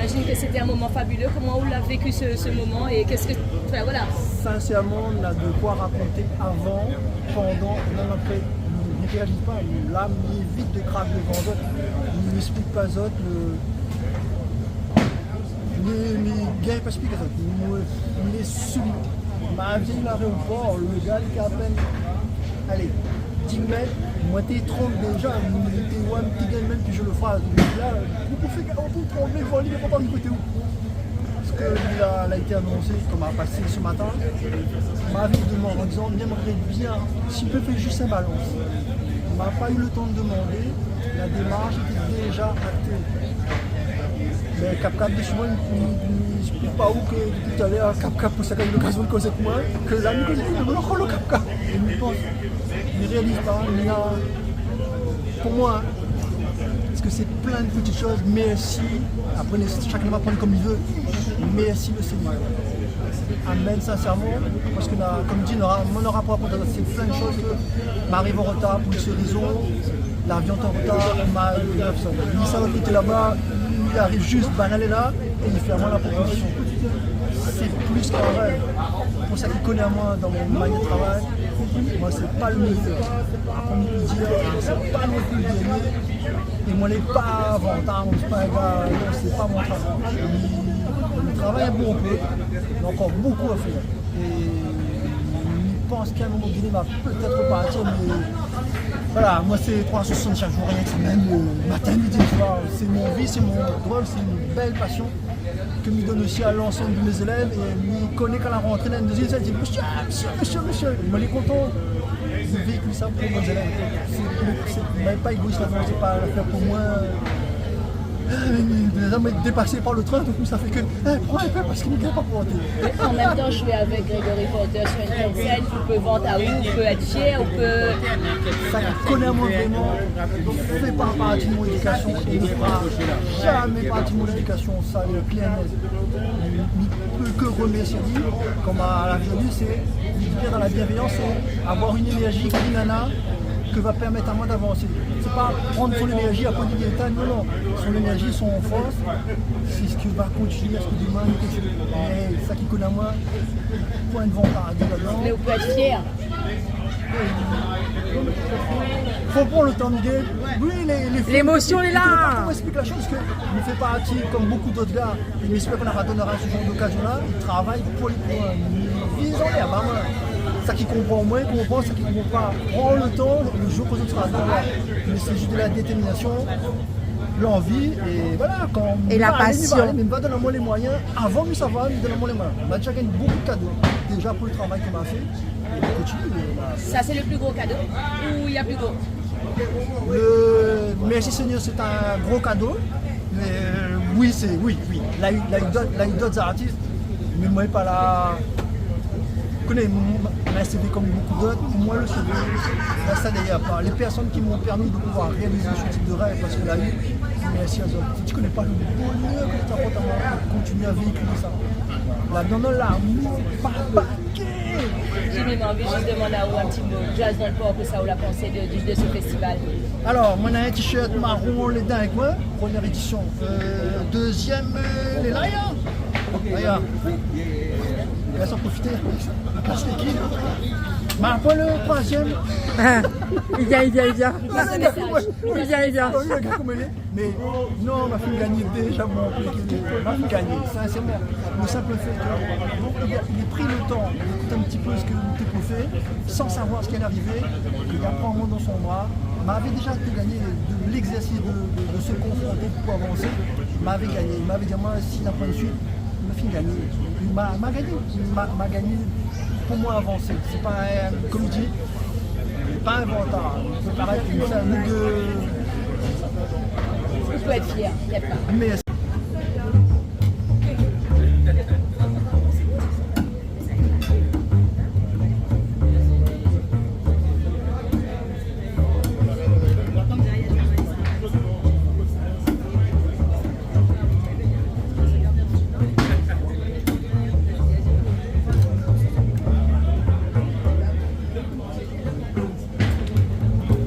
j'imagine que c'était un moment fabuleux. Comment vous l'avez vécu ce moment et qu'est-ce que... Enfin, voilà. Sincèrement, on a de quoi raconter avant, pendant, même après. Ne réagit pas, l'âme évite de craquer devant d'autres, ne m'explique pas d'autres, ne gagne pas expliquer d'autres, ne les soumis. Ma vie à l'aéroport, le gars qui a à peine, allez, 10 mètres, moi t'es 30 déjà, t'es ouais, petit gars même que je le ferai. Là, vous pouvez faire un peu trembler, vous allez pas côté où. Parce qu'il a été annoncé, comme a passé ce matin, ma vie demande en disant, j'aimerais bien, s'il peut faire juste un balance. Il m'a pas eu le temps de demander, la démarche était déjà actée. Mais Cap-Cap de chez moi, il ne explique pas où que tout à l'heure, Cap-Cap, pour ça qu'il a eu l'occasion de causer avec moi, que là, il me dit, le Cap-Cap. Et il pense, il ne réalise pas, il a, pour moi, parce que c'est plein de petites choses, merci, après chacun va prendre comme il veut, merci le Seigneur. Amen, sincèrement, parce que comme dit, on n'aura pas apporté, c'est plein de choses qui m'arrivent en retard pour une raison, l'avion est en retard, on m'a eu 900. Il s'en était là-bas, il arrive juste, banal est là, et il fait à moi la proposition. C'est plus qu'un rêve. Pour ça qu'il connaît à moi dans mon manière de travail, moi c'est pas le meilleur. Après on peut dire, c'est pas non plus le dernier, et moi je n'ai pas avantage, c'est pas un gars, non, c'est pas mon travail. Le travail est bon, on peut, il y a encore beaucoup à faire. Et je pense qu'à un moment donné, il va peut-être partir, mais voilà, moi c'est 360 chaque jour, rien que ça, même le matin, midi, soir. C'est mon vie, c'est mon rôle, c'est une belle passion que je donne aussi à l'ensemble de mes élèves. Et il connaît qu'à la rentrée, la deuxième, il dit monsieur. Il est content de véhiculer ça pour mes élèves. C'est même pas égoïste, c'est pas l'affaire pour moi. Les hommes sont dépassés par le train, du coup ça fait que prends un peu parce qu'il ne gagne pas pour monter. En même temps, jouer avec Grégory Porter sur une grande scène, vous pouvez vendre à vous, vous pouvez être fier, vous pouvez... Ça connaît moi vraiment, il ne fait pas partie de mon éducation, il ne fera jamais partie de mon éducation, ça le client il ne peut que remercier lui, comme à la vie c'est dire dans la bienveillance, c'est avoir une énergie qui nana que va permettre à moi d'avancer. C'est pas prendre son énergie à point de l'état, non. Son énergie, son force, c'est ce qui va continuer à ce que demain nous continue. Et ça qui connaît à moi, point de vente paradis là-dedans. Mais vous pouvez être fier. Faut prendre le temps de gueule. Oui, l'émotion est là. On explique la chose parce qu'il fait partie, comme beaucoup d'autres gars, il m'explique qu'on n'a pas donné ce genre d'occasion-là, il travaille pour les points. Ils ont l'air, bah, ça qui comprend moins, comprend, ça qui ne comprend pas. Prends le temps, le jour que tu seras là. Mais c'est juste de la détermination, l'envie, et voilà. Quand et la passion. Mais il va donner moi les moyens, avant de savoir, il donne moi les moyens. On a déjà gagné beaucoup de cadeaux, déjà pour le travail qu'on a fait. Et on continue. Ça, c'est le plus gros cadeau ou il y a plus gros? Merci Seigneur, c'est un gros cadeau. Mais oui. Là, il y a eu d'autres artistes, mais moi, pas là. Je connais ma CV comme beaucoup d'autres. Pour moi, le CV, là, ça d'ailleurs pas. Les personnes qui m'ont permis de pouvoir réaliser ce type de rêve, parce que là, merci à eux. Si tu ne connais pas le bonheur que tu apportes à moi, continuer à véhiculer ça. Là, non, l'amour, pas J'ai même envie juste de demander à vous un petit mot. Jazz dans le port, que ça vous la pensée de ce festival? Alors, moi, on a un t-shirt marron, les dents avec moi, première édition. Deuxième, les Lions. Regarde. Il va s'en profiter. Casse l'équipe. Mais après le troisième. Il vient. Il vient. Mais non, ma fille gagne déjà mon équipe. Ma fille gagne, sincèrement. Le simple fait qu'il ait pris le temps d'écouter un petit peu ce que Teko fait, sans savoir ce qui est arrivé, qu'il apprend un mot dans son bras, m'avait déjà gagné de l'exercice de se confronter pour avancer. M'avait gagné. Il m'avait dit, moi, s'il apprend une suite, il m'a fait gagner. Il m'a gagné pour moi avancer. C'est pas, comme je dis, pas un vantard. Il peut paraître une de... Vous pouvez être fier, il n'y a pas. Mais